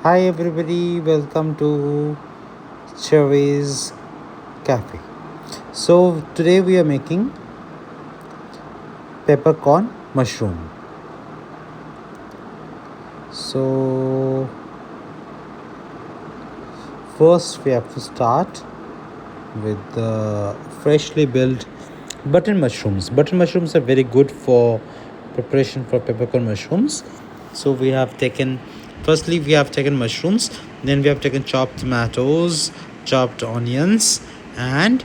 Hi everybody, welcome to Cherry's Cafe. So today we are making peppercorn mushroom. So first we have to start with the freshly built button mushrooms. Button mushrooms are very good for preparation for peppercorn mushrooms. So we have taken mushrooms, then we have taken chopped tomatoes, chopped onions, and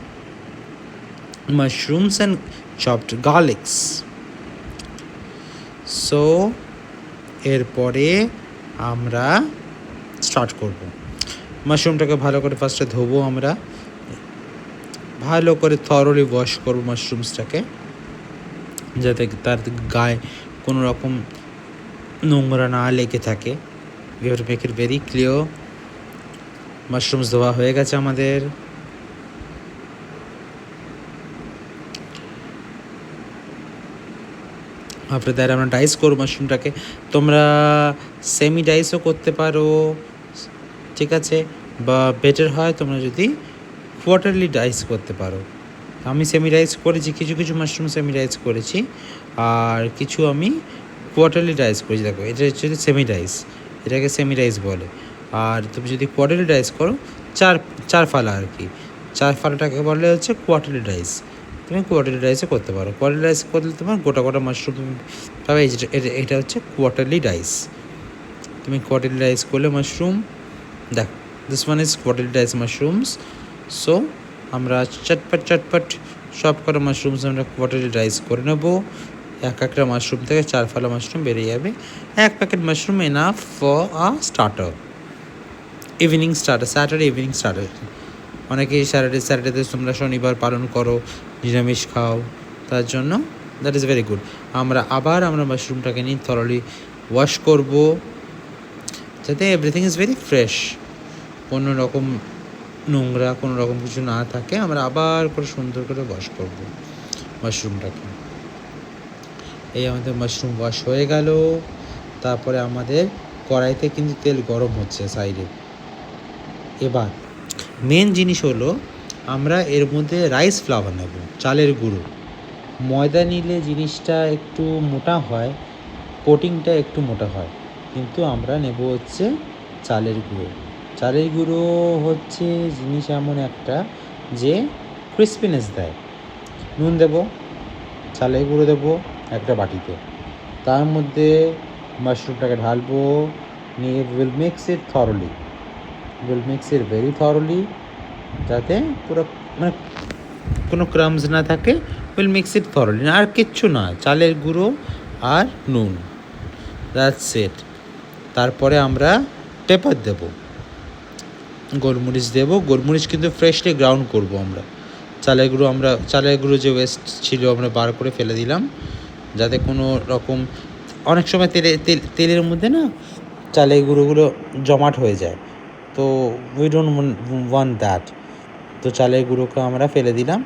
mushrooms and chopped garlics. So এরপরে আমরা start করব। মাশরুমটাকে ভালো করে ফার্স্টে ধোবো, আমরা ভালো করে থরলি ওয়াশ করবো মাশরুমসটাকে, যাতে তার গায়ে কোনো রকম নোংরা না লেগে থাকে। We have to make it very clear. Mushrooms ধোয়া হয়ে গেছে আমাদের। আফটার দ্যাট আমরা ডাইস করবো মাশরুমটাকে। তোমরা সেমি ডাইসও করতে পারো, ঠিক আছে, বা বেটার হয় তোমরা যদি কোয়ার্টারলি ডাইস করতে পারো। আমি সেমি ডাইস করেছি, কিছু কিছু মাশরুম সেমি ডাইস করেছি, আর কিছু আমি কোয়ার্টারলি ডাইস করেছি। দেখো, এটা হচ্ছে সেমি ডাইস, এটাকে সেমি ডাইস বলে। আর তুমি যদি কোয়ার্টারলি ডাইস করো, চার ফালা আর কি, চার ফালাটাকে বলে হচ্ছে কোয়ার্টারলি ডাইস। তুমি কোয়ার্টারলি ডাইসে করতে পারো। কোয়ার্টারলি ডাইস করলে তোমার গোটা গোটা মাশরুম তবে এটা হচ্ছে কোয়ার্টারলি ডাইস। তুমি কোয়ার্টারলি ডাইস করলে মাশরুম, দেখো, this one is quarterly dice mushrooms. So আমরা চটপট সব কটা মাশরুমস আমরা কোয়ার্টারলি ডাইস করে নেবো। একটা মাশরুম থেকে 4 ফালা মাশরুম বেরিয়ে যাবে। এক packet mushroom enough for a starter, evening starter, Saturday evening starter. অনেকেই স্যাটারডেতে তোমরা শনিবার পালন করো, নিরামিষ খাও, তার জন্য দ্যাট ইজ ভেরি গুড। আমরা মাশরুমটাকে নিয়ে থরলি ওয়াশ করব, যাতে এভরিথিং ইজ ভেরি ফ্রেশ, কোনো রকম নোংরা কোনো রকম কিছু না থাকে। আমরা আবার করে সুন্দর করে ওয়াশ করব মাশরুমটাকে। এই আমাদের মাশরুম ওয়াশ হয়ে গেল। তারপরে আমাদের কড়াইতে কিন্তু তেল গরম হচ্ছে সাইডে। এবার মেন জিনিস হলো, আমরা এর মধ্যে রাইস ফ্লাওয়ার নেব, চালের গুঁড়ো। ময়দা নিলে জিনিসটা একটু মোটা হয়, কোটিংটা একটু মোটা হয়, কিন্তু আমরা নেব হচ্ছে চালের গুঁড়ো। চালের গুঁড়ো হচ্ছে জিনিস এমন একটা যে ক্রিস্পিনেস দেয়। নুন দেব, চালের গুঁড়ো দেবো একটা বাটিতে, তার মধ্যে মাশরুমটাকে ঢালবো, নিয়ে will mix it very thoroughly, যাতে পুরো মানে কোনো ক্রামস না থাকে। উইল মিক্স ইট থরলি, আর কিচ্ছু না, চালের গুঁড়ো আর নুন, দ্যাটস ইট। তারপরে আমরা পেপার দেবো, গোলমরিচ দেবো। গোলমরিচ কিন্তু ফ্রেশলি গ্রাউন্ড করবো আমরা। চালের গুঁড়ো যে ওয়েস্ট ছিল আমরা বার করে ফেলে দিলাম, যাতে কোনো রকম, অনেক সময় তেলের মধ্যে না চালের গুঁড়োগুলো জমাট হয়ে যায়, তো উই ডোন্ট ওয়ান্ট দ্যাট। তো চালের গুঁড়োকে আমরা ফেলে দিলাম,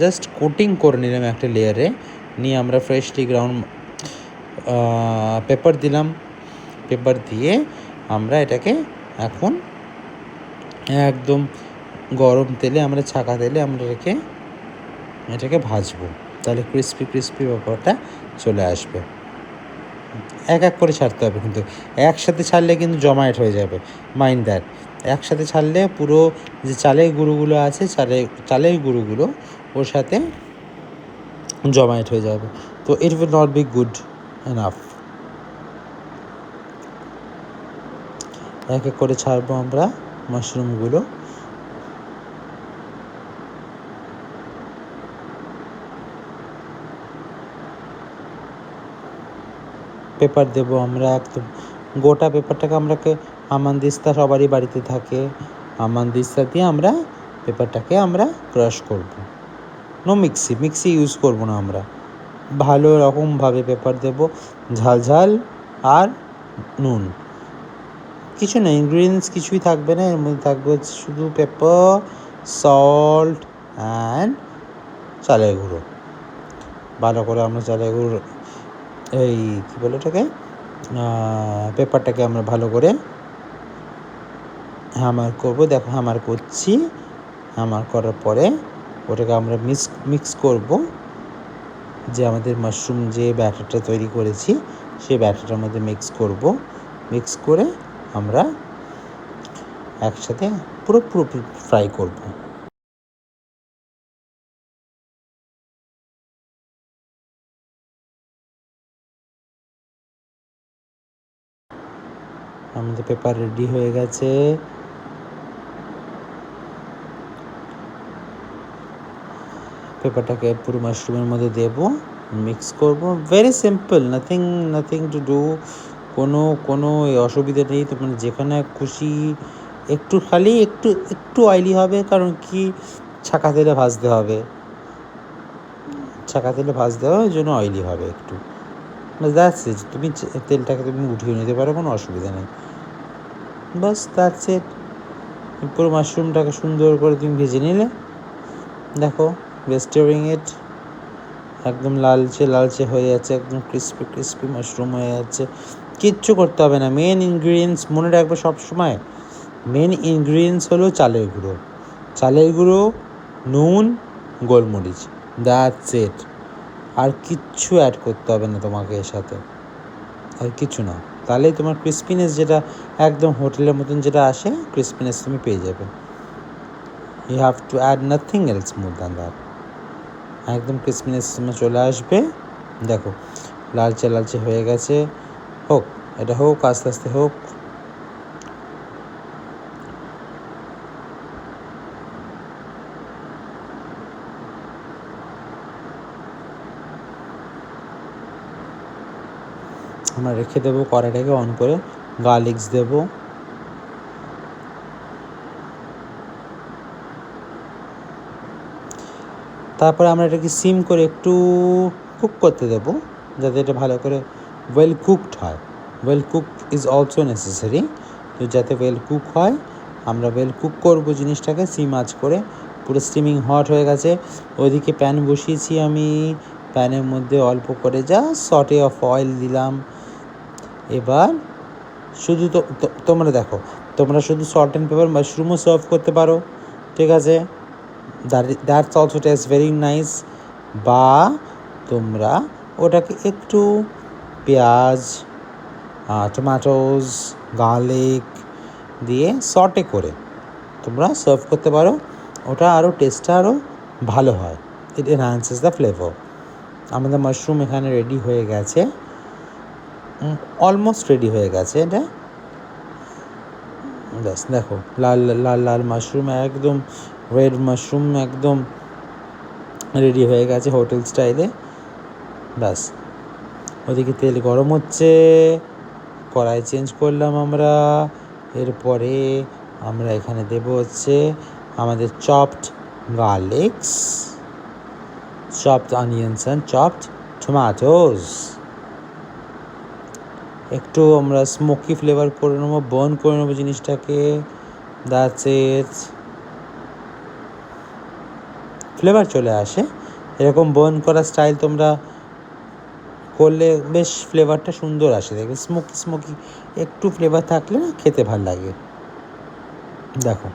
জাস্ট কোটিং করে নিলাম একটা লেয়ারে। নিয়ে আমরা ফ্রেশলি গ্রাউন্ড পেপার দিলাম। পেপার দিয়ে আমরা এটাকে এখন একদম গরম তেলে, আমরা ছাকা তেলে আমরা এটাকে ভাজবো, তাহলে ক্রিস্পি ব্যাপারটা চলে আসবে। এক এক করে ছাড়তে হবে, কিন্তু একসাথে ছাড়লে কিন্তু জমায়েট হয়ে যাবে, মাইন্ড দ্যাট। একসাথে ছাড়লে পুরো যে চালের গুঁড়োগুলো আছে, চালের গুঁড়োগুলো ওর সাথে জমায়েট হয়ে যাবে, তো it will not be good enough. এক এক করে ছাড়বো আমরা মাশরুমগুলো। পেপার দেবো আমরা, একদম গোটা পেপারটাকে আমানদিস্তা সবারই বাড়িতে থাকে, আমানদিস্তা দিয়ে আমরা পেপারটাকে আমরা ক্রাশ করব। নো মিক্সি ইউজ করব না আমরা, ভালো রকমভাবে পেপার দেবো, ঝাল আর নুন, কিছু না, ইনগ্রিডিয়েন্টস কিছুই থাকবে না, এর মধ্যে থাকবে শুধু পেপার, সল্ট অ্যান্ড চালের গুঁড়ো। ভালো করে আমরা চালের গুঁড়ো, এই কী বলে ওটাকে, পেপারটাকে আমরা ভালো করে হ্যামার করবো, দেখো হ্যামার করছি। হ্যামার করার পরে ওটাকে আমরা মিক্স করব, যে আমাদের মাশরুম যে ব্যাটারটা তৈরি করেছি সেই ব্যাটারটার মধ্যে মিক্স করে আমরা একসাথে পুরো ফ্রাই করব। আমাদের পেপার রেডি হয়ে গেছে। পেপারটাকে পুরো মাশরুমের মধ্যে দেব, মিক্স করব। Very simple, nothing to do. কোনো অসুবিধা নেই। তোমরা যেখানে খুশি, একটু খালি একটু অয়েলি হবে, কারণ কি ছাঁকা তেলে ভাজতে হবে, ওই জন্য অয়েলি হবে একটু। That's it. তুমি তেলটাকে উঠিয়ে নিতে পারো, কোনো অসুবিধা নেই। বাস দ্যাটস ইট। পুরো মাশরুমটাকে সুন্দর করে তুমি ভেজে নিলে। দেখো, স্টিরিং ইট, একদম লালচে হয়ে যাচ্ছে, একদম ক্রিস্পি মাশরুম হয়ে যাচ্ছে। কিচ্ছু করতে হবে না। মেন ইনগ্রিডিয়েন্টস মনে রাখবে সবসময়, মেন ইনগ্রিডিয়েন্টস হলো চালের গুঁড়ো, নুন, গোলমরিচ। That's it. আর কিচ্ছু অ্যাড করতে হবে না তোমাকে এর সাথে, আর কিছু না। তাহলেই তোমার ক্রিস্পিনেস, যেটা একদম হোটেলের মতন যেটা আসে, ক্রিস্পিনেস তুমি পেয়ে যাবে। You have to add nothing else more than that. একদম ক্রিস্পিনেস চলে আসবে। দেখো লালচে হয়ে গেছে। এটা হোক, আস্তে হোক। আমরা রেখে দেবো, কড়াইটাকে অন করে গার্লিক্স দেবো। তারপরে আমরা এটাকে সিম করে একটু কুক করতে দেবো, যাতে এটা ভালো করে ওয়েল কুকড হয়। Well cook is also necessary. তো যাতে ওয়েল কুক হয়, আমরা ওয়েল কুক করবো জিনিসটাকে সিম আঁচ করে। পুরো স্টিমিং হট হয়ে গেছে। ওইদিকে প্যান বসিয়েছি আমি। প্যানের মধ্যে অল্প করে সটে অফ অয়েল দিলাম। এবার শুধু তোমরা দেখো, তোমরা শুধু সল্ট অ্যান্ড পেপার মাশরুমও সার্ভ করতে পারো, ঠিক আছে? That's also test very nice. বা তোমরা ওটাকে একটু পেঁয়াজ, টমেটোস, গার্লিক দিয়ে সটে করে তোমরা সার্ভ করতে পারো। ওটা আরও টেস্টটা আরও ভালো হয়। ইট এনহ্যান্সেস দ্য ফ্লেভার। আমাদের মাশরুম এখানে রেডি হয়ে গেছে, অলমোস্ট রেডি হয়ে গেছে এটা। ব্যাস দেখো, লাল মাশরুম, একদম রেড মাশরুম, একদম রেডি হয়ে গেছে হোটেল স্টাইলে। ব্যাস, ওদিকে তেল গরম হচ্ছে, কড়াই চেঞ্জ করলাম আমরা। এরপরে আমরা এখানে দেবো হচ্ছে আমাদের chopped garlics, chopped onions and chopped tomatoes. একটু আমরা স্মোকি ফ্লেভার করে নেবো, বার্ন করে নেবো জিনিসটাকে। That's it. ফ্লেভার চলে আসে এরকম বার্ন করা স্টাইল তোমরা করলে, বেশ ফ্লেভারটা সুন্দর আসে। দেখবে স্মোকি একটু ফ্লেভার থাকলে না খেতে ভাল লাগে। দেখো,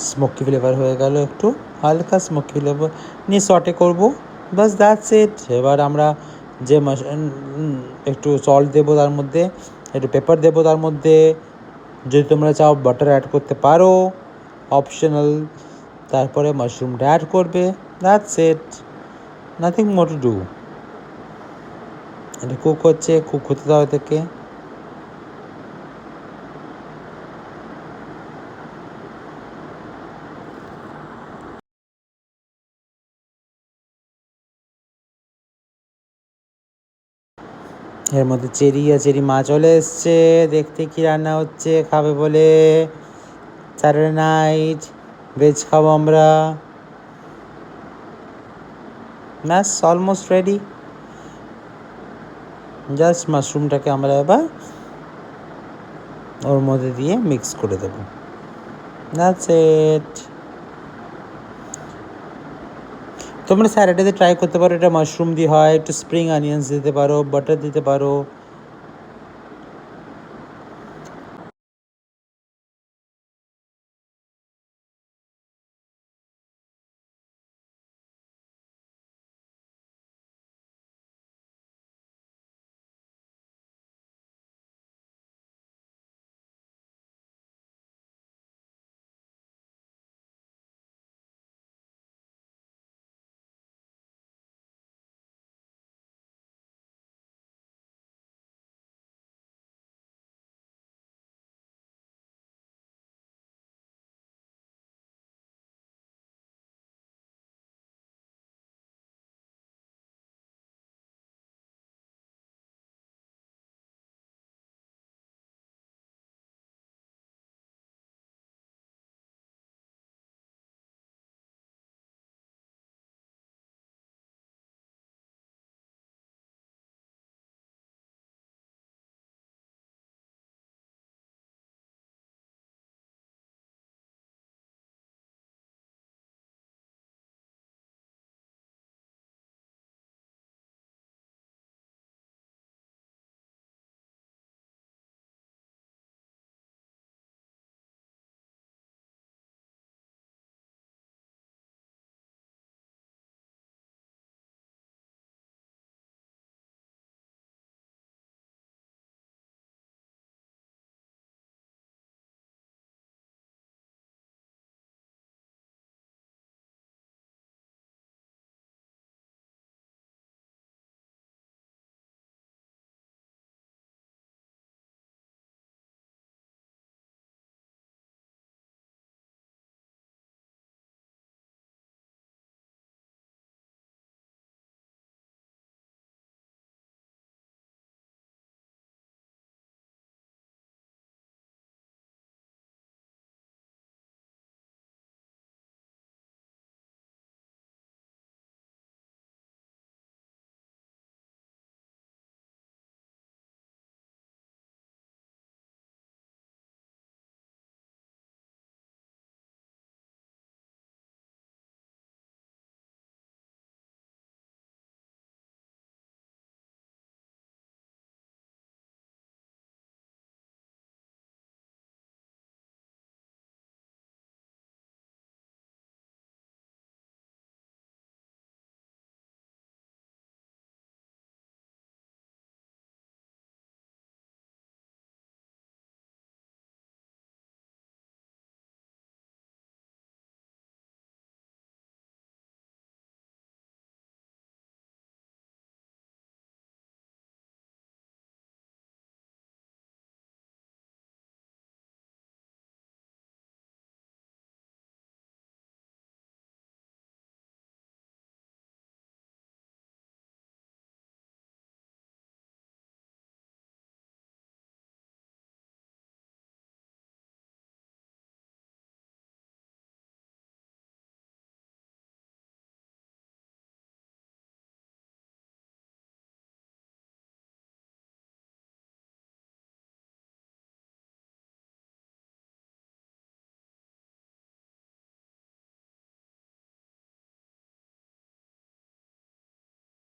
স্মোকি ফ্লেভার হয়ে গেল, একটু হালকা স্মোকি ফ্লেভার নিয়ে সটে করবো। বাস দ্যাটস ইট। এবার আমরা যে একটু সল্ট দেবো তার মধ্যে, একটু পেপার দেবো তার মধ্যে। যদি তোমরা চাও বাটার অ্যাড করতে পারো, অপশনাল। তারপরে মাশরুমটা অ্যাড করবে। That's it, nothing more to do. এটা কুক হতে দাও থেকে। এর মধ্যে চেরি মাছ চলে এসছে। দেখতে কি রান্না হচ্ছে খাবে বলে। স্যাটারডে নাইট, ভেজ খাবো আমরা। ব্যাস, অলমোস্ট রেডি। জাস্ট মাশরুমটাকে আমরা এবার ওর মধ্যে দিয়ে মিক্স করে দেবো। That's it. তোমরা স্যাটারডেতে ট্রাই করতে পারো, এটা মাশরুম দিয়ে হয়। একটু স্প্রিং অনিয়ন্স দিতে পারো, বাটার দিতে পারো।